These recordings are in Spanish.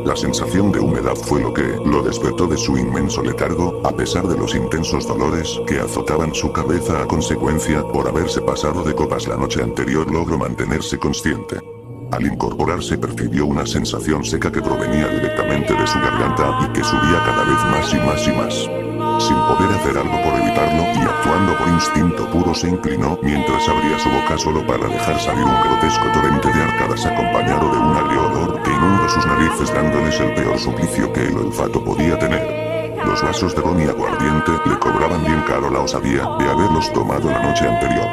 La sensación de humedad fue lo que lo despertó de su inmenso letargo, a pesar de los intensos dolores que azotaban su cabeza a consecuencia por haberse pasado de copas la noche anterior. Logró mantenerse consciente. Al incorporarse percibió una sensación seca que provenía directamente de su garganta y que subía cada vez más y más y más. Sin poder hacer algo por evitarlo y actuando por instinto puro, se inclinó mientras abría su boca solo para dejar salir un grotesco torrente de arcadas acompañado de un agrio olor que inundó sus narices, dándoles el peor suplicio que el olfato podía tener. Los vasos de ron y aguardiente le cobraban bien caro la osadía de haberlos tomado la noche anterior.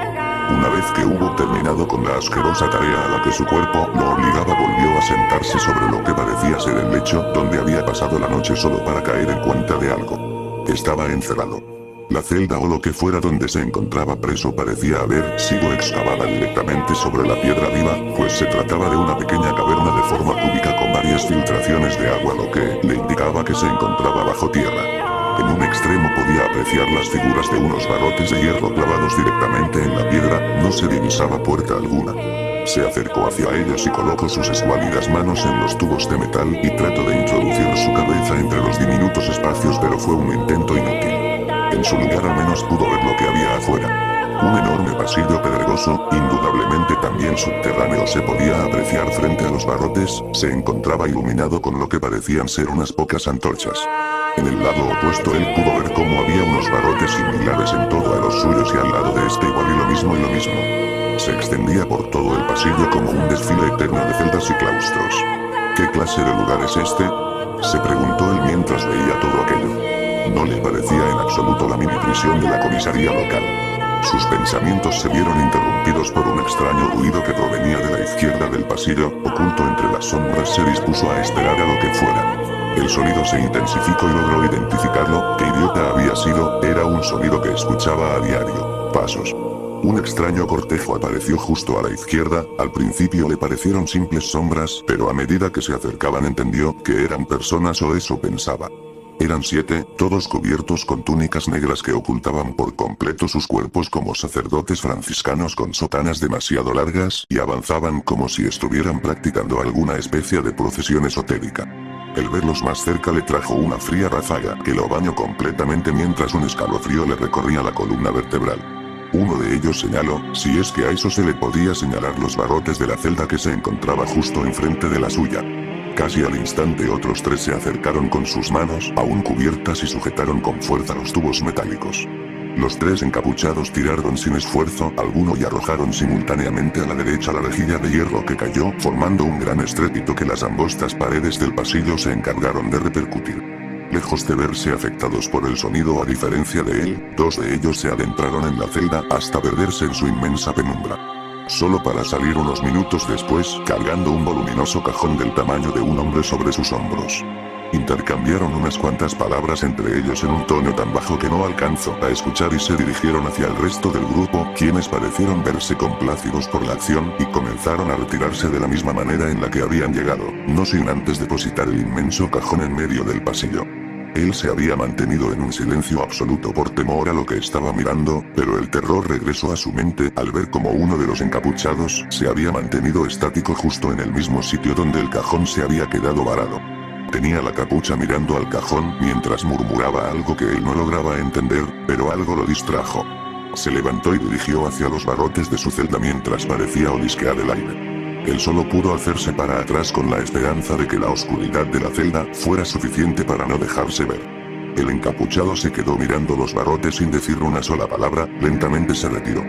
Una vez que hubo terminado con la asquerosa tarea a la que su cuerpo lo obligaba, volvió a sentarse sobre lo que parecía ser el lecho donde había pasado la noche solo para caer en cuenta de algo. Estaba encerrado. La celda o lo que fuera donde se encontraba preso parecía haber sido excavada directamente sobre la piedra viva, pues se trataba de una pequeña caverna de forma cúbica con varias filtraciones de agua, lo que le indicaba que se encontraba bajo tierra. En un extremo podía apreciar las figuras de unos barrotes de hierro clavados directamente en la piedra. No se divisaba puerta alguna. Se acercó hacia ellos y colocó sus escuálidas manos en los tubos de metal y trató de introducir su cabeza entre los diminutos espacios, pero fue un intento inútil. En su lugar al menos pudo ver lo que había afuera. Un enorme pasillo pedregoso, indudablemente también subterráneo, se podía apreciar frente a los barrotes. Se encontraba iluminado con lo que parecían ser unas pocas antorchas. En el lado opuesto él pudo ver cómo había unos barrotes similares en todo a los suyos, y al lado de este igual y lo mismo y lo mismo. Se extendía por todo el pasillo como un desfile eterno de celdas y claustros. ¿Qué clase de lugar es este?, se preguntó él mientras veía todo aquello. No le parecía en absoluto la mini prisión de la comisaría local. Sus pensamientos se vieron interrumpidos por un extraño ruido que provenía de la izquierda del pasillo. Oculto entre las sombras, se dispuso a esperar a lo que fuera. El sonido se intensificó y logró identificarlo. ¿Qué idiota había sido? Era un sonido que escuchaba a diario. Pasos. Un extraño cortejo apareció justo a la izquierda. Al principio le parecieron simples sombras, pero a medida que se acercaban entendió que eran personas, o eso pensaba. Eran 7, todos cubiertos con túnicas negras que ocultaban por completo sus cuerpos como sacerdotes franciscanos con sotanas demasiado largas, y avanzaban como si estuvieran practicando alguna especie de procesión esotérica. El verlos más cerca le trajo una fría ráfaga que lo bañó completamente, mientras un escalofrío le recorría la columna vertebral. Uno de ellos señaló, si es que a eso se le podía señalar, los barrotes de la celda que se encontraba justo enfrente de la suya. Casi al instante otros 3 se acercaron con sus manos aún cubiertas y sujetaron con fuerza los tubos metálicos. Los 3 encapuchados tiraron sin esfuerzo alguno y arrojaron simultáneamente a la derecha la rejilla de hierro, que cayó formando un gran estrépito que las angostas paredes del pasillo se encargaron de repercutir. Lejos de verse afectados por el sonido, a diferencia de él, 2 de ellos se adentraron en la celda hasta perderse en su inmensa penumbra. Solo para salir unos minutos después, cargando un voluminoso cajón del tamaño de un hombre sobre sus hombros. Intercambiaron unas cuantas palabras entre ellos en un tono tan bajo que no alcanzó a escuchar, y se dirigieron hacia el resto del grupo, quienes parecieron verse complacidos por la acción, y comenzaron a retirarse de la misma manera en la que habían llegado, no sin antes depositar el inmenso cajón en medio del pasillo. Él se había mantenido en un silencio absoluto por temor a lo que estaba mirando, pero el terror regresó a su mente al ver como uno de los encapuchados se había mantenido estático justo en el mismo sitio donde el cajón se había quedado varado. Tenía la capucha mirando al cajón mientras murmuraba algo que él no lograba entender, pero algo lo distrajo. Se levantó y dirigió hacia los barrotes de su celda mientras parecía olisquear el aire. Él solo pudo hacerse para atrás con la esperanza de que la oscuridad de la celda fuera suficiente para no dejarse ver. El encapuchado se quedó mirando los barrotes sin decir una sola palabra. Lentamente se retiró.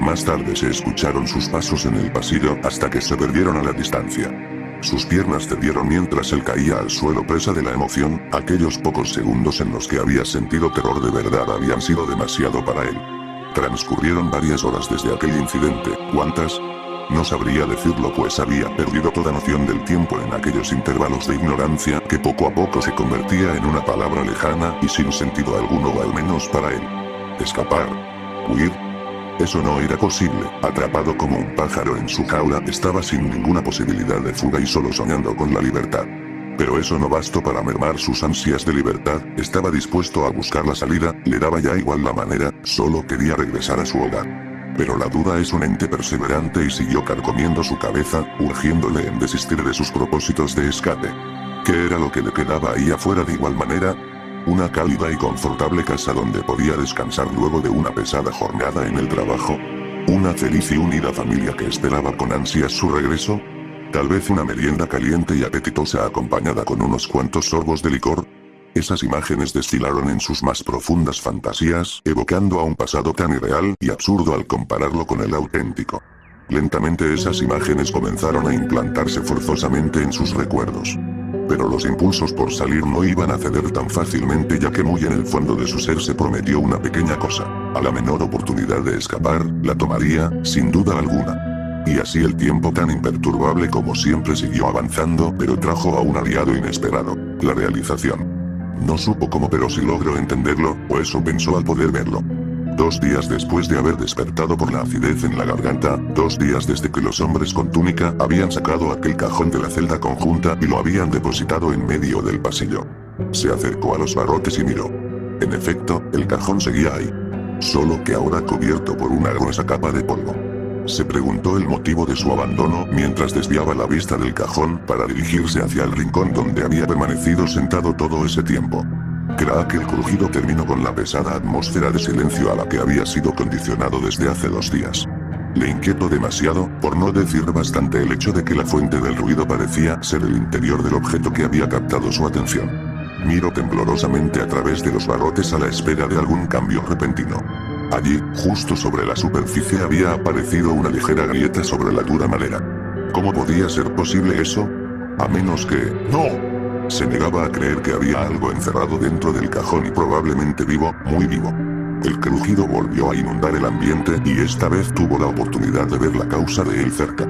Más tarde se escucharon sus pasos en el pasillo hasta que se perdieron a la distancia. Sus piernas cedieron mientras él caía al suelo presa de la emoción. Aquellos pocos segundos en los que había sentido terror de verdad habían sido demasiado para él. Transcurrieron varias horas desde aquel incidente. ¿Cuántas? No sabría decirlo, pues había perdido toda noción del tiempo en aquellos intervalos de ignorancia que poco a poco se convertía en una palabra lejana y sin sentido alguno, o al menos para él. Escapar. Huir. Eso no era posible. Atrapado como un pájaro en su jaula, estaba sin ninguna posibilidad de fuga y solo soñando con la libertad. Pero eso no bastó para mermar sus ansias de libertad. Estaba dispuesto a buscar la salida, le daba ya igual la manera, solo quería regresar a su hogar. Pero la duda es un ente perseverante y siguió carcomiendo su cabeza, urgiéndole en desistir de sus propósitos de escape. ¿Qué era lo que le quedaba ahí afuera de igual manera? Una cálida y confortable casa donde podía descansar luego de una pesada jornada en el trabajo. Una feliz y unida familia que esperaba con ansias su regreso. Tal vez una merienda caliente y apetitosa acompañada con unos cuantos sorbos de licor. Esas imágenes desfilaron en sus más profundas fantasías, evocando a un pasado tan irreal y absurdo al compararlo con el auténtico. Lentamente esas imágenes comenzaron a implantarse forzosamente en sus recuerdos. Pero los impulsos por salir no iban a ceder tan fácilmente, ya que muy en el fondo de su ser se prometió una pequeña cosa: a la menor oportunidad de escapar, la tomaría, sin duda alguna. Y así el tiempo tan imperturbable como siempre siguió avanzando, pero trajo a un aliado inesperado: la realización. No supo cómo, pero sí logró entenderlo, o eso pensó al poder verlo. 2 días después de haber despertado por la acidez en la garganta, 2 días desde que los hombres con túnica habían sacado aquel cajón de la celda conjunta y lo habían depositado en medio del pasillo. Se acercó a los barrotes y miró. En efecto, el cajón seguía ahí. Solo que ahora cubierto por una gruesa capa de polvo. Se preguntó el motivo de su abandono mientras desviaba la vista del cajón para dirigirse hacia el rincón donde había permanecido sentado todo ese tiempo. Crack, el crujido terminó con la pesada atmósfera de silencio a la que había sido condicionado desde hace 2 días. Le inquietó demasiado, por no decir bastante, el hecho de que la fuente del ruido parecía ser el interior del objeto que había captado su atención. Miró temblorosamente a través de los barrotes a la espera de algún cambio repentino. Allí, justo sobre la superficie, había aparecido una ligera grieta sobre la dura madera. ¿Cómo podía ser posible eso? A menos que... ¡No! Se negaba a creer que había algo encerrado dentro del cajón y probablemente vivo, muy vivo. El crujido volvió a inundar el ambiente y esta vez tuvo la oportunidad de ver la causa de él cerca.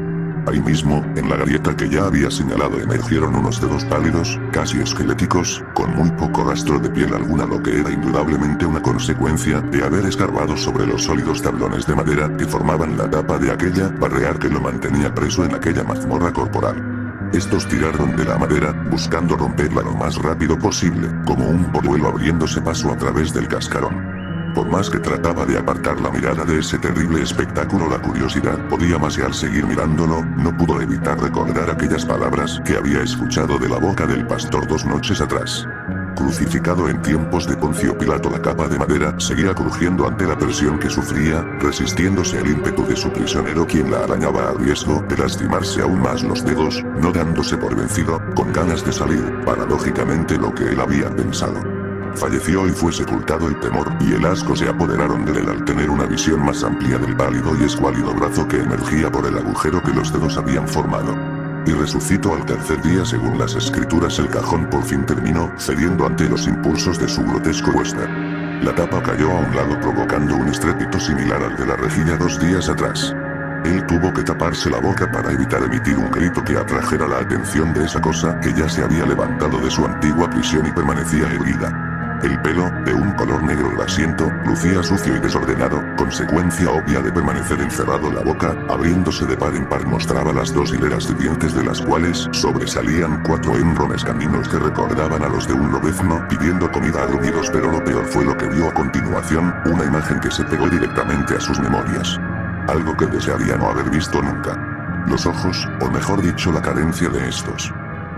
Ahí mismo, en la grieta que ya había señalado, emergieron unos dedos pálidos, casi esqueléticos, con muy poco rastro de piel alguna, lo que era indudablemente una consecuencia de haber escarbado sobre los sólidos tablones de madera que formaban la tapa de aquella barrear que lo mantenía preso en aquella mazmorra corporal. Estos tiraron de la madera, buscando romperla lo más rápido posible, como un polluelo abriéndose paso a través del cascarón. Por más que trataba de apartar la mirada de ese terrible espectáculo, la curiosidad podía más que al seguir mirándolo, no pudo evitar recordar aquellas palabras que había escuchado de la boca del pastor 2 noches atrás. Crucificado en tiempos de Poncio Pilato, la capa de madera seguía crujiendo ante la presión que sufría, resistiéndose al ímpetu de su prisionero, quien la arañaba a riesgo de lastimarse aún más los dedos, no dándose por vencido, con ganas de salir, paradójicamente lo que él había pensado. Falleció y fue sepultado. El temor y el asco se apoderaron de él al tener una visión más amplia del pálido y escuálido brazo que emergía por el agujero que los dedos habían formado. Y resucitó al 3er día según las escrituras. El cajón por fin terminó, cediendo ante los impulsos de su grotesco huésped. La tapa cayó a un lado provocando un estrépito similar al de la rejilla 2 días atrás. Él tuvo que taparse la boca para evitar emitir un grito que atrajera la atención de esa cosa que ya se había levantado de su antigua prisión y permanecía erguida. El pelo, de un color negro grasiento, lucía sucio y desordenado, consecuencia obvia de permanecer encerrado. La boca, abriéndose de par en par, mostraba las 2 hileras de dientes, de las cuales sobresalían 4 enormes caninos que recordaban a los de un lobezno pidiendo comida a gruñidos. Pero lo peor fue lo que vio a continuación, una imagen que se pegó directamente a sus memorias. Algo que desearía no haber visto nunca. Los ojos, o mejor dicho la carencia de estos.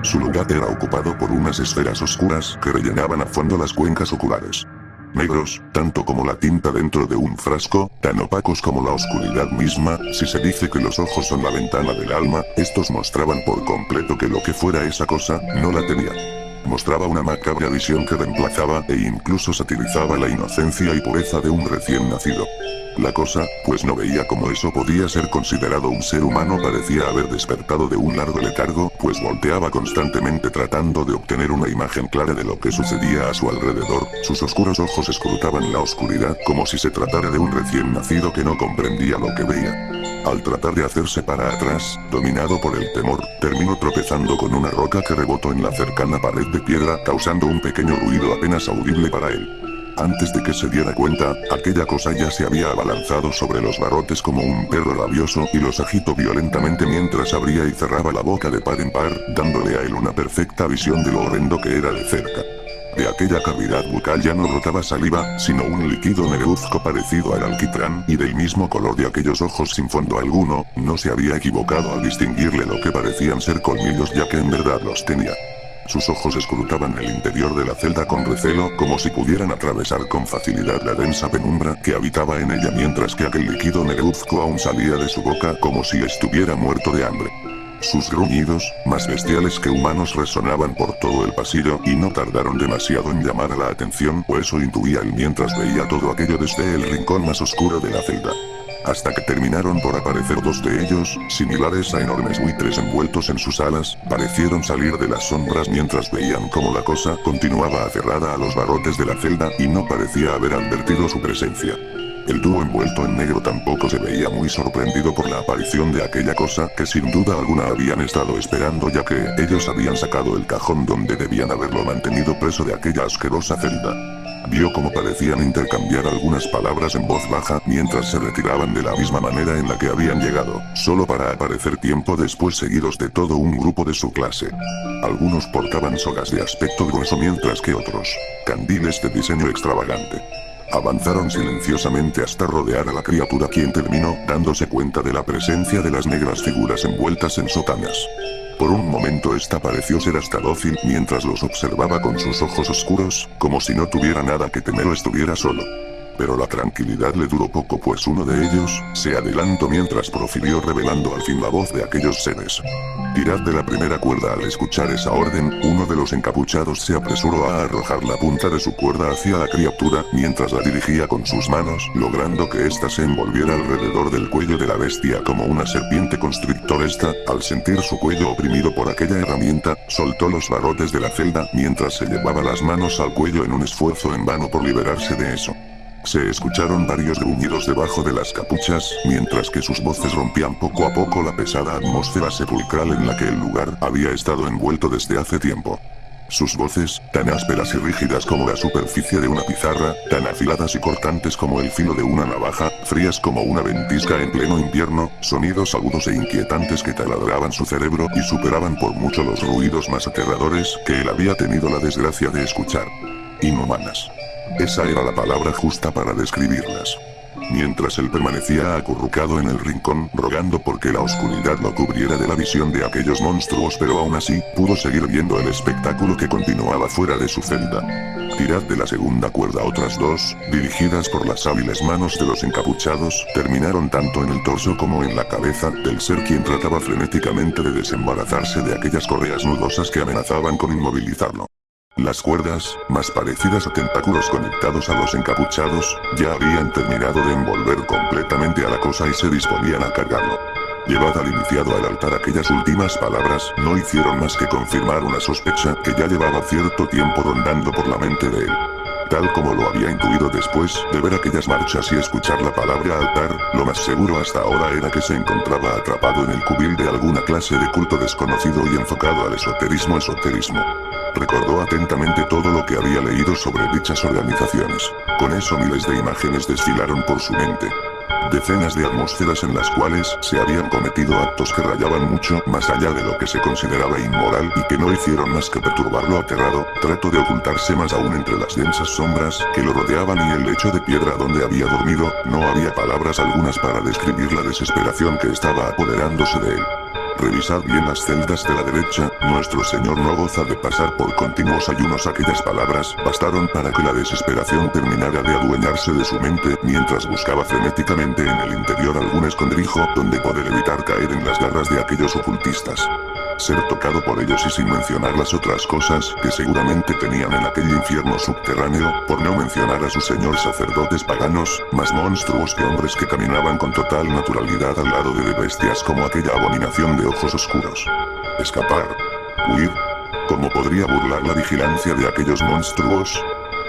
Su lugar era ocupado por unas esferas oscuras que rellenaban a fondo las cuencas oculares. Negros, tanto como la tinta dentro de un frasco, tan opacos como la oscuridad misma. Si se dice que los ojos son la ventana del alma, estos mostraban por completo que lo que fuera esa cosa, no la tenía. Mostraba una macabra visión que reemplazaba e incluso satirizaba la inocencia y pureza de un recién nacido. La cosa, pues no veía cómo eso podía ser considerado un ser humano. Parecía haber despertado de un largo letargo, pues volteaba constantemente tratando de obtener una imagen clara de lo que sucedía a su alrededor. Sus oscuros ojos escrutaban la oscuridad como si se tratara de un recién nacido que no comprendía lo que veía. Al tratar de hacerse para atrás, dominado por el temor, terminó tropezando con una roca que rebotó en la cercana pared de piedra, causando un pequeño ruido apenas audible para él. Antes de que se diera cuenta, aquella cosa ya se había abalanzado sobre los barrotes como un perro rabioso y los agitó violentamente mientras abría y cerraba la boca de par en par, dándole a él una perfecta visión de lo horrendo que era de cerca. De aquella cavidad bucal ya no brotaba saliva, sino un líquido negruzco parecido al alquitrán, y del mismo color de aquellos ojos sin fondo alguno. No se había equivocado al distinguirle lo que parecían ser colmillos, ya que en verdad los tenía. Sus ojos escrutaban el interior de la celda con recelo, como si pudieran atravesar con facilidad la densa penumbra que habitaba en ella, mientras que aquel líquido negruzco aún salía de su boca como si estuviera muerto de hambre. Sus gruñidos, más bestiales que humanos, resonaban por todo el pasillo, y no tardaron demasiado en llamar a la atención, o eso intuía él mientras veía todo aquello desde el rincón más oscuro de la celda. Hasta que terminaron por aparecer dos de ellos, similares a enormes buitres envueltos en sus alas, parecieron salir de las sombras mientras veían cómo la cosa continuaba aferrada a los barrotes de la celda, y no parecía haber advertido su presencia. El dúo envuelto en negro tampoco se veía muy sorprendido por la aparición de aquella cosa que sin duda alguna habían estado esperando, ya que ellos habían sacado el cajón donde debían haberlo mantenido preso de aquella asquerosa celda. Vio cómo parecían intercambiar algunas palabras en voz baja mientras se retiraban de la misma manera en la que habían llegado, solo para aparecer tiempo después seguidos de todo un grupo de su clase. Algunos portaban sogas de aspecto grueso mientras que otros, candiles de diseño extravagante. Avanzaron silenciosamente hasta rodear a la criatura, quien terminó dándose cuenta de la presencia de las negras figuras envueltas en sotanas. Por un momento esta pareció ser hasta dócil mientras los observaba con sus ojos oscuros, como si no tuviera nada que temer o estuviera solo. Pero la tranquilidad le duró poco, pues uno de ellos se adelantó mientras profirió, revelando al fin la voz de aquellos seres. Tirad de la primera cuerda. Al escuchar esa orden, uno de los encapuchados se apresuró a arrojar la punta de su cuerda hacia la criatura, mientras la dirigía con sus manos, logrando que ésta se envolviera alrededor del cuello de la bestia como una serpiente constrictor. Esta, al sentir su cuello oprimido por aquella herramienta, soltó los barrotes de la celda, mientras se llevaba las manos al cuello en un esfuerzo en vano por liberarse de eso. Se escucharon varios gruñidos debajo de las capuchas, mientras que sus voces rompían poco a poco la pesada atmósfera sepulcral en la que el lugar había estado envuelto desde hace tiempo. Sus voces, tan ásperas y rígidas como la superficie de una pizarra, tan afiladas y cortantes como el filo de una navaja, frías como una ventisca en pleno invierno, sonidos agudos e inquietantes que taladraban su cerebro y superaban por mucho los ruidos más aterradores que él había tenido la desgracia de escuchar. Inhumanas. Esa era la palabra justa para describirlas. Mientras él permanecía acurrucado en el rincón, rogando porque la oscuridad lo cubriera de la visión de aquellos monstruos, pero aún así, pudo seguir viendo el espectáculo que continuaba fuera de su celda. Tirad de la segunda cuerda. Otras dos, dirigidas por las hábiles manos de los encapuchados, terminaron tanto en el torso como en la cabeza del ser, quien trataba frenéticamente de desembarazarse de aquellas correas nudosas que amenazaban con inmovilizarlo. Las cuerdas, más parecidas a tentáculos conectados a los encapuchados, ya habían terminado de envolver completamente a la cosa y se disponían a cargarlo. Llevad al iniciado al altar. Aquellas últimas palabras no hicieron más que confirmar una sospecha que ya llevaba cierto tiempo rondando por la mente de él. Tal como lo había intuido después de ver aquellas marchas y escuchar la palabra altar, lo más seguro hasta ahora era que se encontraba atrapado en el cubil de alguna clase de culto desconocido y enfocado al esoterismo. Recordó atentamente todo lo que había leído sobre dichas organizaciones. Con eso miles de imágenes desfilaron por su mente. Decenas de atmósferas en las cuales se habían cometido actos que rayaban mucho más allá de lo que se consideraba inmoral y que no hicieron más que perturbarlo aterrado. Trató de ocultarse más aún entre las densas sombras que lo rodeaban y el lecho de piedra donde había dormido. No había palabras algunas para describir la desesperación que estaba apoderándose de él. Revisad bien las celdas de la derecha, nuestro Señor no goza de pasar por continuos ayunos. Aquellas palabras bastaron para que la desesperación terminara de adueñarse de su mente, mientras buscaba frenéticamente en el interior algún escondrijo donde poder evitar caer en las garras de aquellos ocultistas. Ser tocado por ellos, y sin mencionar las otras cosas que seguramente tenían en aquel infierno subterráneo, por no mencionar a sus señor sacerdotes paganos, más monstruos que hombres que caminaban con total naturalidad al lado de bestias como aquella abominación de ojos oscuros. Escapar. Huir. ¿Cómo podría burlar la vigilancia de aquellos monstruos?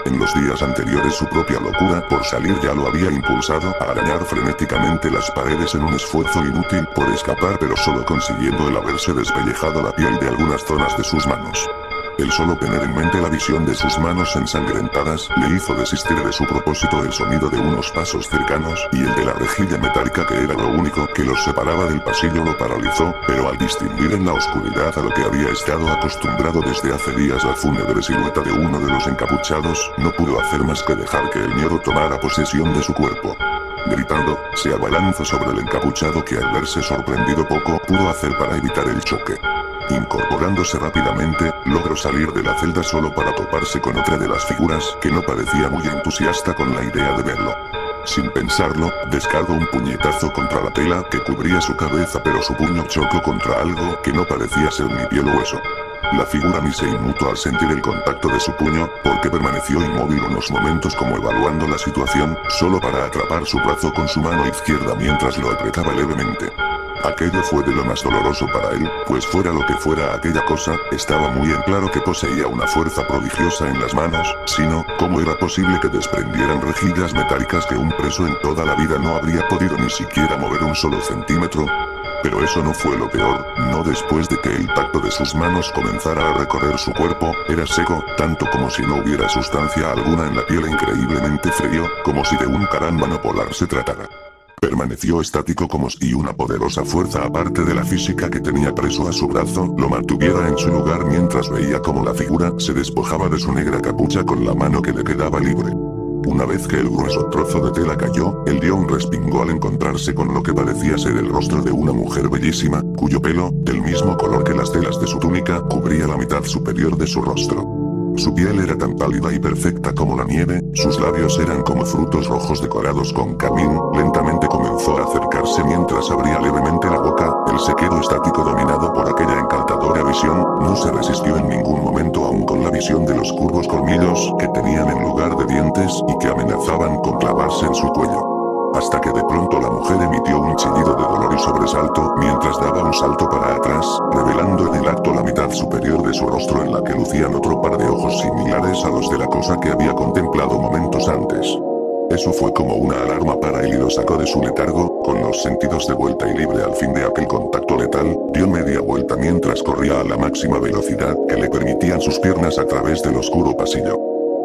En los días anteriores su propia locura por salir ya lo había impulsado a arañar frenéticamente las paredes en un esfuerzo inútil por escapar, pero solo consiguiendo el haberse despellejado la piel de algunas zonas de sus manos. El solo tener en mente la visión de sus manos ensangrentadas le hizo desistir de su propósito. El sonido de unos pasos cercanos y el de la rejilla metálica, que era lo único que los separaba del pasillo, lo paralizó, pero al distinguir en la oscuridad a lo que había estado acostumbrado desde hace días la fúnebre silueta de uno de los encapuchados, no pudo hacer más que dejar que el miedo tomara posesión de su cuerpo. Gritando, se abalanzó sobre el encapuchado, que al verse sorprendido poco pudo hacer para evitar el choque. Incorporándose rápidamente, logró salir de la celda solo para toparse con otra de las figuras que no parecía muy entusiasta con la idea de verlo. Sin pensarlo, descargó un puñetazo contra la tela que cubría su cabeza, pero su puño chocó contra algo que no parecía ser ni piel o hueso. La figura ni se inmutó al sentir el contacto de su puño, porque permaneció inmóvil unos momentos como evaluando la situación, solo para atrapar su brazo con su mano izquierda mientras lo apretaba levemente. Aquello fue de lo más doloroso para él, pues fuera lo que fuera aquella cosa, estaba muy en claro que poseía una fuerza prodigiosa en las manos, sino, ¿cómo era posible que desprendieran rejillas metálicas que un preso en toda la vida no habría podido ni siquiera mover un solo centímetro? Pero eso no fue lo peor, no después de que el tacto de sus manos comenzara a recorrer su cuerpo, era seco, tanto como si no hubiera sustancia alguna en la piel e increíblemente frío, como si de un carámbano polar se tratara. Permaneció estático como si una poderosa fuerza aparte de la física que tenía preso a su brazo lo mantuviera en su lugar mientras veía como la figura se despojaba de su negra capucha con la mano que le quedaba libre. Una vez que el grueso trozo de tela cayó, él dio un respingo al encontrarse con lo que parecía ser el rostro de una mujer bellísima, cuyo pelo, del mismo color que las telas de su túnica, cubría la mitad superior de su rostro. Su piel era tan pálida y perfecta como la nieve, sus labios eran como frutos rojos decorados con carmín. Lentamente comenzó a acercarse mientras abría levemente la boca, el sequero estático dominado por aquella encantadora visión, no se resistió en ningún momento aún con la visión de los curvos colmillos que tenían en lugar de dientes y que amenazaban con clavarse en su cuello. Hasta que de pronto la mujer emitió un chillido de dolor y sobresalto mientras daba un salto para atrás, revelando en el acto la mitad superior de su rostro en la que lucían otro par de ojos similares a los de la cosa que había contemplado momentos antes. Eso fue como una alarma para él y lo sacó de su letargo, con los sentidos de vuelta y libre al fin de aquel contacto letal, dio media vuelta mientras corría a la máxima velocidad que le permitían sus piernas a través del oscuro pasillo.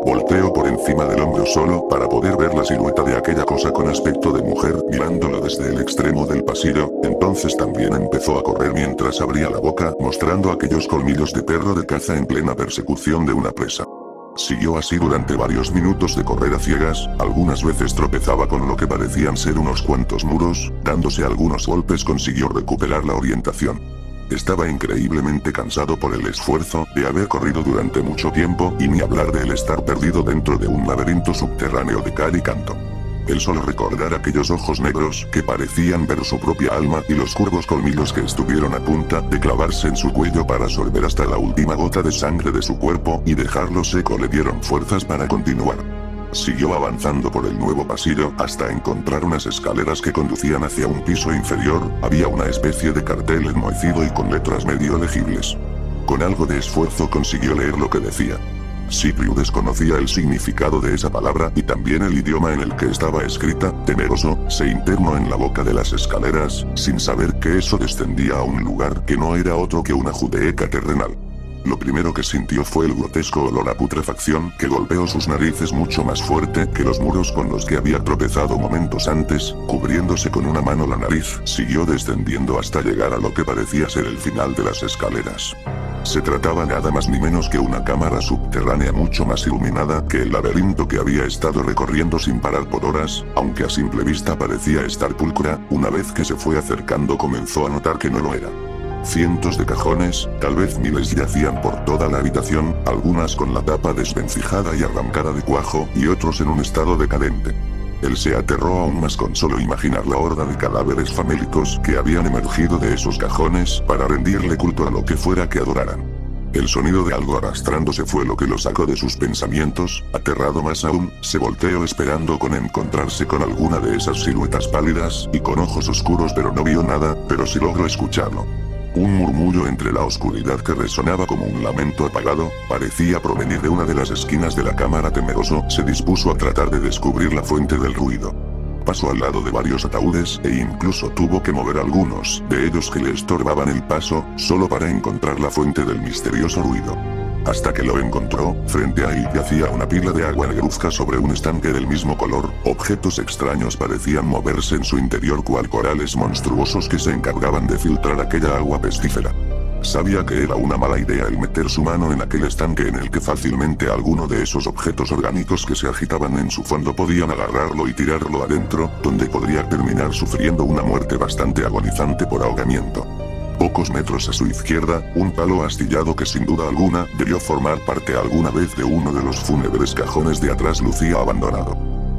Volteó por encima del hombro solo para poder ver la silueta de aquella cosa con aspecto de mujer mirándolo desde el extremo del pasillo, entonces también empezó a correr mientras abría la boca mostrando aquellos colmillos de perro de caza en plena persecución de una presa. Siguió así durante varios minutos de correr a ciegas, algunas veces tropezaba con lo que parecían ser unos cuantos muros, dándose algunos golpes consiguió recuperar la orientación. Estaba increíblemente cansado por el esfuerzo de haber corrido durante mucho tiempo y ni hablar de el estar perdido dentro de un laberinto subterráneo de cal y canto. El solo recordar aquellos ojos negros que parecían ver su propia alma y los curvos colmillos que estuvieron a punto de clavarse en su cuello para sorber hasta la última gota de sangre de su cuerpo y dejarlo seco le dieron fuerzas para continuar. Siguió avanzando por el nuevo pasillo hasta encontrar unas escaleras que conducían hacia un piso inferior, había una especie de cartel enmohecido y con letras medio legibles. Con algo de esfuerzo consiguió leer lo que decía. Cypriu desconocía el significado de esa palabra y también el idioma en el que estaba escrita, temeroso, se internó en la boca de las escaleras, sin saber que eso descendía a un lugar que no era otro que una judeeca terrenal. Lo primero que sintió fue el grotesco olor a putrefacción que golpeó sus narices mucho más fuerte que los muros con los que había tropezado momentos antes, cubriéndose con una mano la nariz, siguió descendiendo hasta llegar a lo que parecía ser el final de las escaleras. Se trataba nada más ni menos que una cámara subterránea mucho más iluminada que el laberinto que había estado recorriendo sin parar por horas, aunque a simple vista parecía estar pulcra, una vez que se fue acercando comenzó a notar que no lo era. Cientos de cajones, tal vez miles yacían por toda la habitación, algunas con la tapa desvencijada y arrancada de cuajo, y otros en un estado decadente. Él se aterró aún más con solo imaginar la horda de cadáveres famélicos que habían emergido de esos cajones para rendirle culto a lo que fuera que adoraran. El sonido de algo arrastrándose fue lo que lo sacó de sus pensamientos, aterrado más aún, se volteó esperando con encontrarse con alguna de esas siluetas pálidas y con ojos oscuros pero no vio nada, pero sí logró escucharlo. Un murmullo entre la oscuridad que resonaba como un lamento apagado, parecía provenir de una de las esquinas de la cámara. Temeroso, se dispuso a tratar de descubrir la fuente del ruido. Pasó al lado de varios ataúdes e incluso tuvo que mover algunos de ellos que le estorbaban el paso, solo para encontrar la fuente del misterioso ruido. Hasta que lo encontró, frente a él yacía una pila de agua negruzca sobre un estanque del mismo color, objetos extraños parecían moverse en su interior cual corales monstruosos que se encargaban de filtrar aquella agua pestífera. Sabía que era una mala idea el meter su mano en aquel estanque en el que fácilmente alguno de esos objetos orgánicos que se agitaban en su fondo podían agarrarlo y tirarlo adentro, donde podría terminar sufriendo una muerte bastante agonizante por ahogamiento. Pocos metros a su izquierda, un palo astillado que sin duda alguna, debió formar parte alguna vez de uno de los fúnebres cajones de atrás lucía abandonado.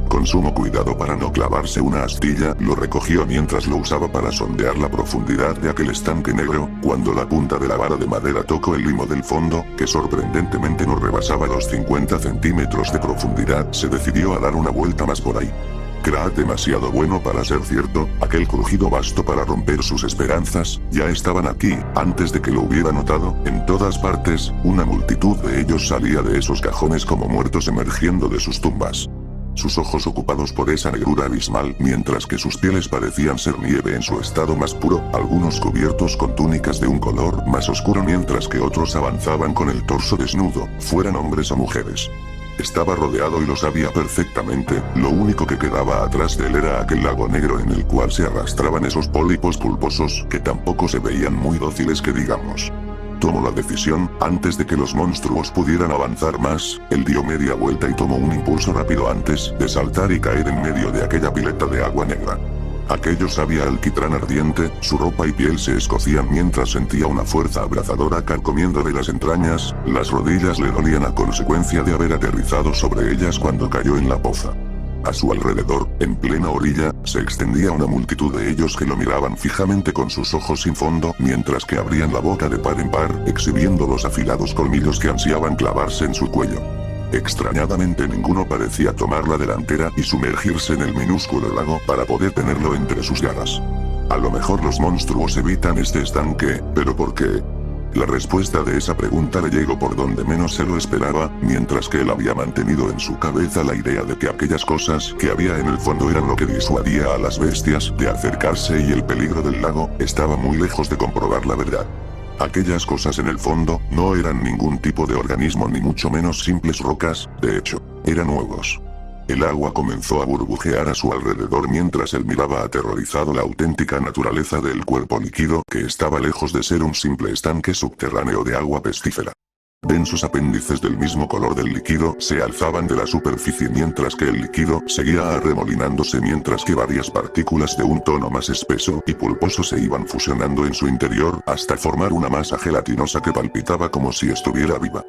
Con sumo cuidado para no clavarse una astilla, lo recogió mientras lo usaba para sondear la profundidad de aquel estanque negro, cuando la punta de la vara de madera tocó el limo del fondo, que sorprendentemente no rebasaba los 50 centímetros de profundidad, se decidió a dar una vuelta más por ahí. Crack demasiado bueno para ser cierto, aquel crujido bastó para romper sus esperanzas, ya estaban aquí, antes de que lo hubiera notado, en todas partes, una multitud de ellos salía de esos cajones como muertos emergiendo de sus tumbas. Sus ojos ocupados por esa negrura abismal, mientras que sus pieles parecían ser nieve en su estado más puro, algunos cubiertos con túnicas de un color más oscuro mientras que otros avanzaban con el torso desnudo, fueran hombres o mujeres. Estaba rodeado y lo sabía perfectamente, lo único que quedaba atrás de él era aquel lago negro en el cual se arrastraban esos pólipos pulposos que tampoco se veían muy dóciles que digamos. Tomó la decisión, antes de que los monstruos pudieran avanzar más, él dio media vuelta y tomó un impulso rápido antes de saltar y caer en medio de aquella pileta de agua negra. Aquello sabía a alquitrán ardiente, su ropa y piel se escocían mientras sentía una fuerza abrazadora carcomiendo de las entrañas, las rodillas le dolían a consecuencia de haber aterrizado sobre ellas cuando cayó en la poza. A su alrededor, en plena orilla, se extendía una multitud de ellos que lo miraban fijamente con sus ojos sin fondo, mientras que abrían la boca de par en par, exhibiendo los afilados colmillos que ansiaban clavarse en su cuello. Extrañadamente ninguno parecía tomar la delantera y sumergirse en el minúsculo lago para poder tenerlo entre sus garras. A lo mejor los monstruos evitan este estanque, ¿pero por qué? La respuesta de esa pregunta le llegó por donde menos se lo esperaba, mientras que él había mantenido en su cabeza la idea de que aquellas cosas que había en el fondo eran lo que disuadía a las bestias de acercarse y el peligro del lago estaba muy lejos de comprobar la verdad. Aquellas cosas en el fondo no eran ningún tipo de organismo ni mucho menos simples rocas, de hecho, eran huevos. El agua comenzó a burbujear a su alrededor mientras él miraba aterrorizado la auténtica naturaleza del cuerpo líquido que estaba lejos de ser un simple estanque subterráneo de agua pestífera. Densos apéndices del mismo color del líquido se alzaban de la superficie mientras que el líquido seguía arremolinándose mientras que varias partículas de un tono más espeso y pulposo se iban fusionando en su interior hasta formar una masa gelatinosa que palpitaba como si estuviera viva.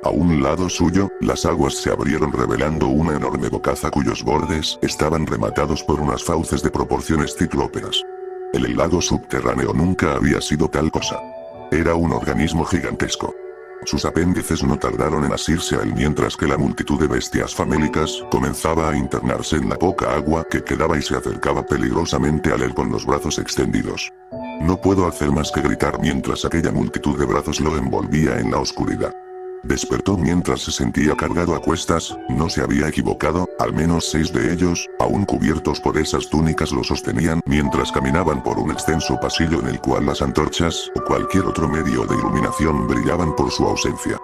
A un lado suyo, las aguas se abrieron revelando una enorme bocaza cuyos bordes estaban rematados por unas fauces de proporciones ciclópeas. El lago subterráneo nunca había sido tal cosa. Era un organismo gigantesco. Sus apéndices no tardaron en asirse a él mientras que la multitud de bestias famélicas comenzaba a internarse en la poca agua que quedaba y se acercaba peligrosamente a él con los brazos extendidos. No puedo hacer más que gritar mientras aquella multitud de brazos lo envolvía en la oscuridad. Despertó mientras se sentía cargado a cuestas, no se había equivocado, al menos 6 de ellos, aún cubiertos por esas túnicas lo sostenían mientras caminaban por un extenso pasillo en el cual las antorchas o cualquier otro medio de iluminación brillaban por su ausencia.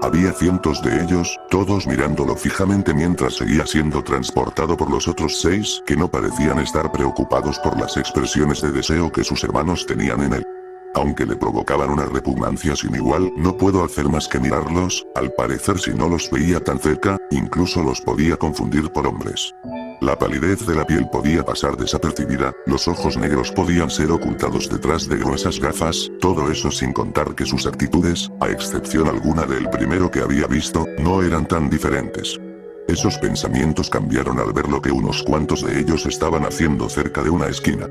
Había cientos de ellos, todos mirándolo fijamente mientras seguía siendo transportado por los otros 6 que no parecían estar preocupados por las expresiones de deseo que sus hermanos tenían en él. Aunque le provocaban una repugnancia sin igual, no puedo hacer más que mirarlos, al parecer si no los veía tan cerca, incluso los podía confundir por hombres. La palidez de la piel podía pasar desapercibida, los ojos negros podían ser ocultados detrás de gruesas gafas, todo eso sin contar que sus actitudes, a excepción alguna del primero que había visto, no eran tan diferentes. Esos pensamientos cambiaron al ver lo que unos cuantos de ellos estaban haciendo cerca de una esquina.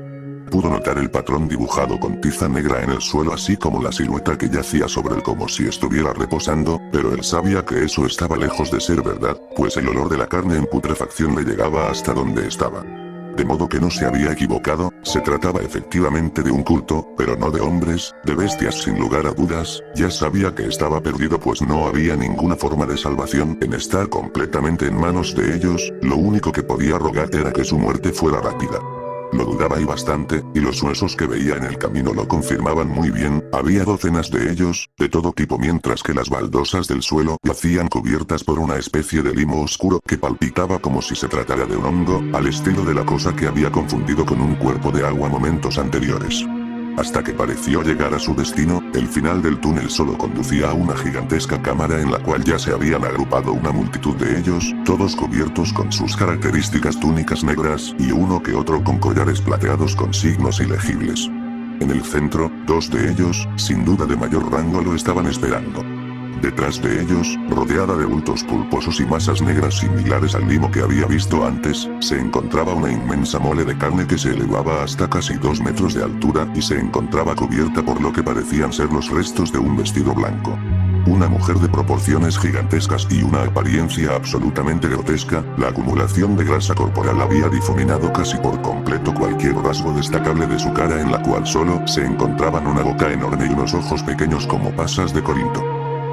Pudo notar el patrón dibujado con tiza negra en el suelo así como la silueta que yacía sobre él como si estuviera reposando, pero él sabía que eso estaba lejos de ser verdad, pues el olor de la carne en putrefacción le llegaba hasta donde estaba. De modo que no se había equivocado, se trataba efectivamente de un culto, pero no de hombres, de bestias sin lugar a dudas, ya sabía que estaba perdido pues no había ninguna forma de salvación en estar completamente en manos de ellos, lo único que podía rogar era que su muerte fuera rápida. Lo dudaba y bastante, y los huesos que veía en el camino lo confirmaban muy bien, había docenas de ellos, de todo tipo mientras que las baldosas del suelo yacían cubiertas por una especie de limo oscuro que palpitaba como si se tratara de un hongo, al estilo de la cosa que había confundido con un cuerpo de agua momentos anteriores. Hasta que pareció llegar a su destino, el final del túnel solo conducía a una gigantesca cámara en la cual ya se habían agrupado una multitud de ellos, todos cubiertos con sus características túnicas negras, y uno que otro con collares plateados con signos ilegibles. En el centro, dos de ellos, sin duda de mayor rango, lo estaban esperando. Detrás de ellos, rodeada de bultos pulposos y masas negras similares al limo que había visto antes, se encontraba una inmensa mole de carne que se elevaba hasta casi 2 metros de altura y se encontraba cubierta por lo que parecían ser los restos de un vestido blanco. Una mujer de proporciones gigantescas y una apariencia absolutamente grotesca, la acumulación de grasa corporal había difuminado casi por completo cualquier rasgo destacable de su cara, en la cual solo se encontraban una boca enorme y unos ojos pequeños como pasas de Corinto.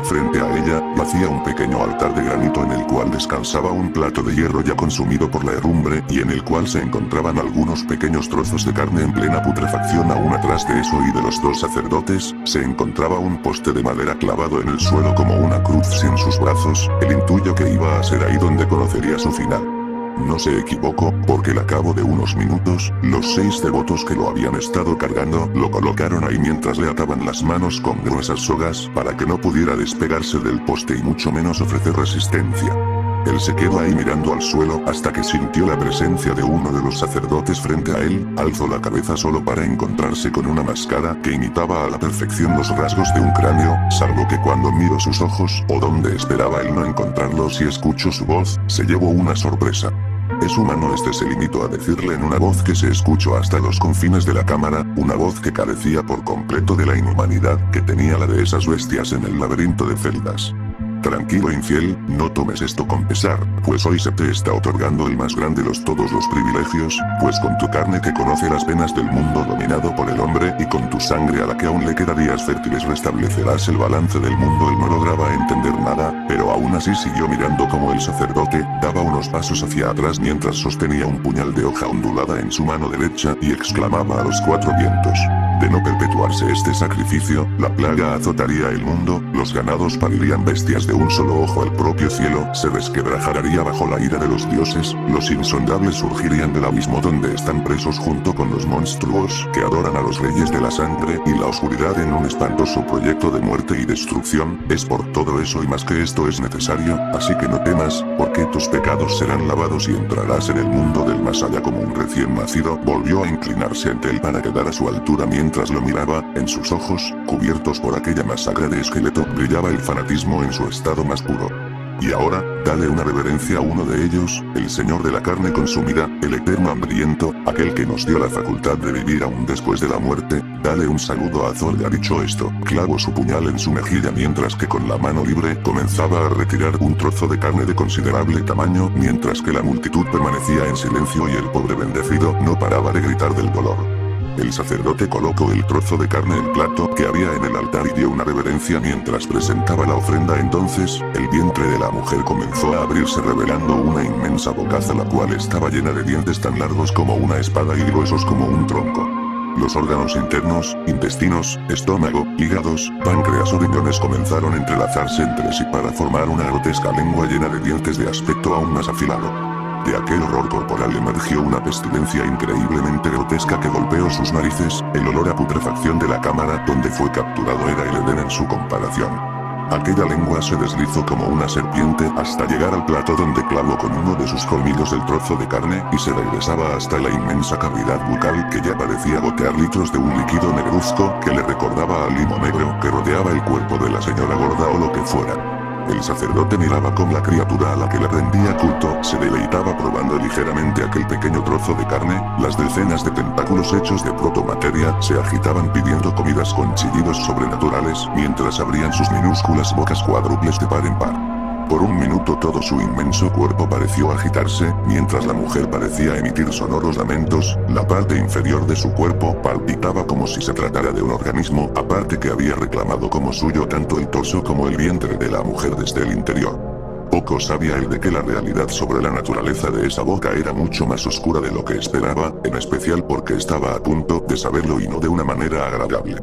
Frente a ella, yacía un pequeño altar de granito en el cual descansaba un plato de hierro ya consumido por la herrumbre y en el cual se encontraban algunos pequeños trozos de carne en plena putrefacción. Aún atrás de eso y de los dos sacerdotes, se encontraba un poste de madera clavado en el suelo como una cruz sin sus brazos. El intuyo que iba a ser ahí donde conocería su final. No se equivocó, porque al cabo de unos minutos, los 6 devotos que lo habían estado cargando, lo colocaron ahí mientras le ataban las manos con gruesas sogas, para que no pudiera despegarse del poste y mucho menos ofrecer resistencia. Él se quedó ahí mirando al suelo hasta que sintió la presencia de uno de los sacerdotes frente a él, alzó la cabeza solo para encontrarse con una máscara que imitaba a la perfección los rasgos de un cráneo, salvo que cuando miró sus ojos, o donde esperaba él no encontrarlos, y escuchó su voz, se llevó una sorpresa. Es humano, se limitó a decirle en una voz que se escuchó hasta los confines de la cámara, una voz que carecía por completo de la inhumanidad que tenía la de esas bestias en el laberinto de celdas. Tranquilo infiel, no tomes esto con pesar, pues hoy se te está otorgando el más grande de todos los privilegios, pues con tu carne que conoce las penas del mundo dominado por el hombre y con tu sangre a la que aún le queda días fértiles restablecerás el balance del mundo. Él no lograba entender nada, pero aún así siguió mirando como el sacerdote daba unos pasos hacia atrás mientras sostenía un puñal de hoja ondulada en su mano derecha y exclamaba a los 4 vientos: de no perpetuarse este sacrificio, la plaga azotaría el mundo, los ganados parirían bestias de un solo ojo, el propio cielo se resquebrajaría bajo la ira de los dioses, los insondables surgirían del abismo donde están presos junto con los monstruos que adoran a los reyes de la sangre y la oscuridad en un espantoso proyecto de muerte y destrucción. Es por todo eso y más que esto es necesario, así que no temas, porque tus pecados serán lavados y entrarás en el mundo del más allá como un recién nacido. Volvió a inclinarse ante él para quedar a su altura mientras lo miraba, en sus ojos, cubiertos por aquella masacre de esqueleto, brillaba el fanatismo en su estado más puro. Y ahora, dale una reverencia a uno de ellos, el señor de la carne consumida, el eterno hambriento, aquel que nos dio la facultad de vivir aún después de la muerte, dale un saludo a Zorga. Dicho esto, clavó su puñal en su mejilla mientras que con la mano libre comenzaba a retirar un trozo de carne de considerable tamaño, mientras que la multitud permanecía en silencio y el pobre bendecido no paraba de gritar del dolor. El sacerdote colocó el trozo de carne en el plato que había en el altar y dio una reverencia mientras presentaba la ofrenda. Entonces, el vientre de la mujer comenzó a abrirse revelando una inmensa bocaza la cual estaba llena de dientes tan largos como una espada y gruesos como un tronco. Los órganos internos, intestinos, estómago, hígados, páncreas o riñones comenzaron a entrelazarse entre sí para formar una grotesca lengua llena de dientes de aspecto aún más afilado. De aquel horror corporal emergió una pestilencia increíblemente grotesca que golpeó sus narices. El olor a putrefacción de la cámara donde fue capturado era el Edén en su comparación. Aquella lengua se deslizó como una serpiente hasta llegar al plato donde clavó con uno de sus colmillos el trozo de carne y se regresaba hasta la inmensa cavidad bucal que ya parecía gotear litros de un líquido negruzco que le recordaba al limo negro que rodeaba el cuerpo de la señora gorda o lo que fuera. El sacerdote miraba con la criatura a la que le rendía culto, se deleitaba probando ligeramente aquel pequeño trozo de carne, las decenas de tentáculos hechos de protomateria se agitaban pidiendo comidas con chillidos sobrenaturales, mientras abrían sus minúsculas bocas cuádruples de par en par. Por un minuto todo su inmenso cuerpo pareció agitarse, mientras la mujer parecía emitir sonoros lamentos, la parte inferior de su cuerpo palpitaba como si se tratara de un organismo aparte que había reclamado como suyo tanto el torso como el vientre de la mujer desde el interior. Poco sabía él de que la realidad sobre la naturaleza de esa boca era mucho más oscura de lo que esperaba, en especial porque estaba a punto de saberlo y no de una manera agradable.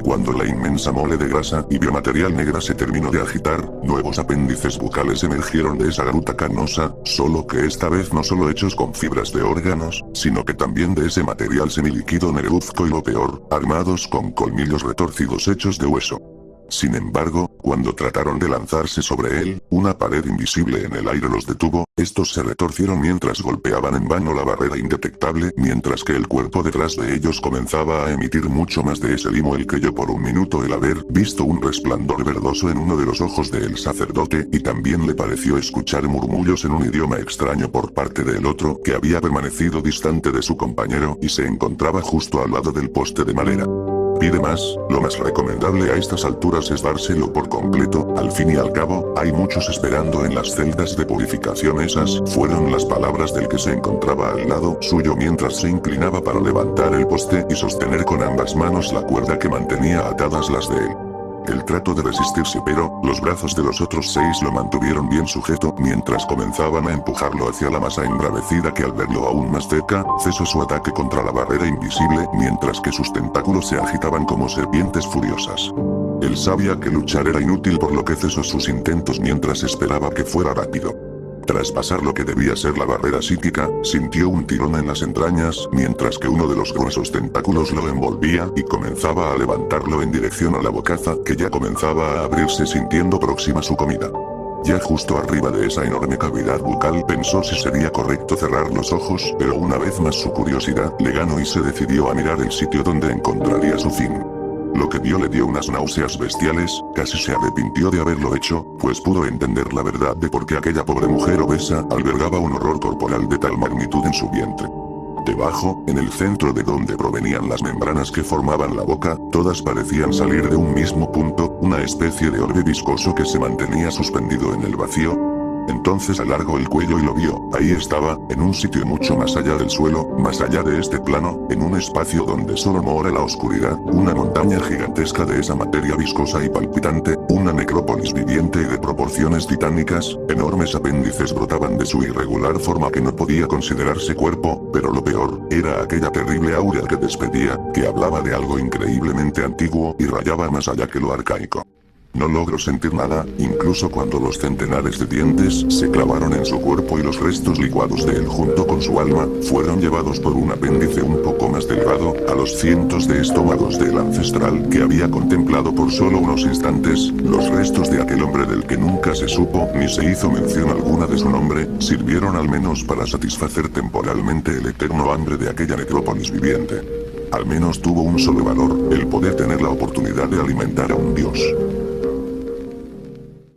Cuando la inmensa mole de grasa y biomaterial negra se terminó de agitar, nuevos apéndices bucales emergieron de esa gruta carnosa, solo que esta vez no solo hechos con fibras de órganos, sino que también de ese material semilíquido negruzco y lo peor, armados con colmillos retorcidos hechos de hueso. Sin embargo, cuando trataron de lanzarse sobre él, una pared invisible en el aire los detuvo, estos se retorcieron mientras golpeaban en vano la barrera indetectable, mientras que el cuerpo detrás de ellos comenzaba a emitir mucho más de ese limo el que yo por un minuto el haber visto un resplandor verdoso en uno de los ojos del sacerdote, y también le pareció escuchar murmullos en un idioma extraño por parte del otro que había permanecido distante de su compañero y se encontraba justo al lado del poste de madera. Pide más, lo más recomendable a estas alturas es dárselo por completo, al fin y al cabo, hay muchos esperando en las celdas de purificación. Esas fueron las palabras del que se encontraba al lado suyo mientras se inclinaba para levantar el poste y sostener con ambas manos la cuerda que mantenía atadas las de él. Él trató de resistirse pero, los brazos de los otros 6 lo mantuvieron bien sujeto mientras comenzaban a empujarlo hacia la masa embravecida que al verlo aún más cerca, cesó su ataque contra la barrera invisible mientras que sus tentáculos se agitaban como serpientes furiosas. Él sabía que luchar era inútil por lo que cesó sus intentos mientras esperaba que fuera rápido. Tras pasar lo que debía ser la barrera psíquica, sintió un tirón en las entrañas, mientras que uno de los gruesos tentáculos lo envolvía y comenzaba a levantarlo en dirección a la bocaza que ya comenzaba a abrirse sintiendo próxima su comida. Ya justo arriba de esa enorme cavidad bucal pensó si sería correcto cerrar los ojos, pero una vez más su curiosidad le ganó y se decidió a mirar el sitio donde encontraría su fin. Lo que vio le dio unas náuseas bestiales, casi se arrepintió de haberlo hecho, pues pudo entender la verdad de por qué aquella pobre mujer obesa albergaba un horror corporal de tal magnitud en su vientre. Debajo, en el centro de donde provenían las membranas que formaban la boca, todas parecían salir de un mismo punto, una especie de orbe viscoso que se mantenía suspendido en el vacío. Entonces alargó el cuello y lo vio, ahí estaba, en un sitio mucho más allá del suelo, más allá de este plano, en un espacio donde solo mora la oscuridad, una montaña gigantesca de esa materia viscosa y palpitante, una necrópolis viviente y de proporciones titánicas, enormes apéndices brotaban de su irregular forma que no podía considerarse cuerpo, pero lo peor, era aquella terrible aura que despedía, que hablaba de algo increíblemente antiguo y rayaba más allá que lo arcaico. No logró sentir nada, incluso cuando los centenares de dientes se clavaron en su cuerpo y los restos licuados de él junto con su alma, fueron llevados por un apéndice un poco más delgado, a los cientos de estómagos del ancestral que había contemplado por solo unos instantes, los restos de aquel hombre del que nunca se supo ni se hizo mención alguna de su nombre, sirvieron al menos para satisfacer temporalmente el eterno hambre de aquella necrópolis viviente. Al menos tuvo un solo valor, el poder tener la oportunidad de alimentar a un dios.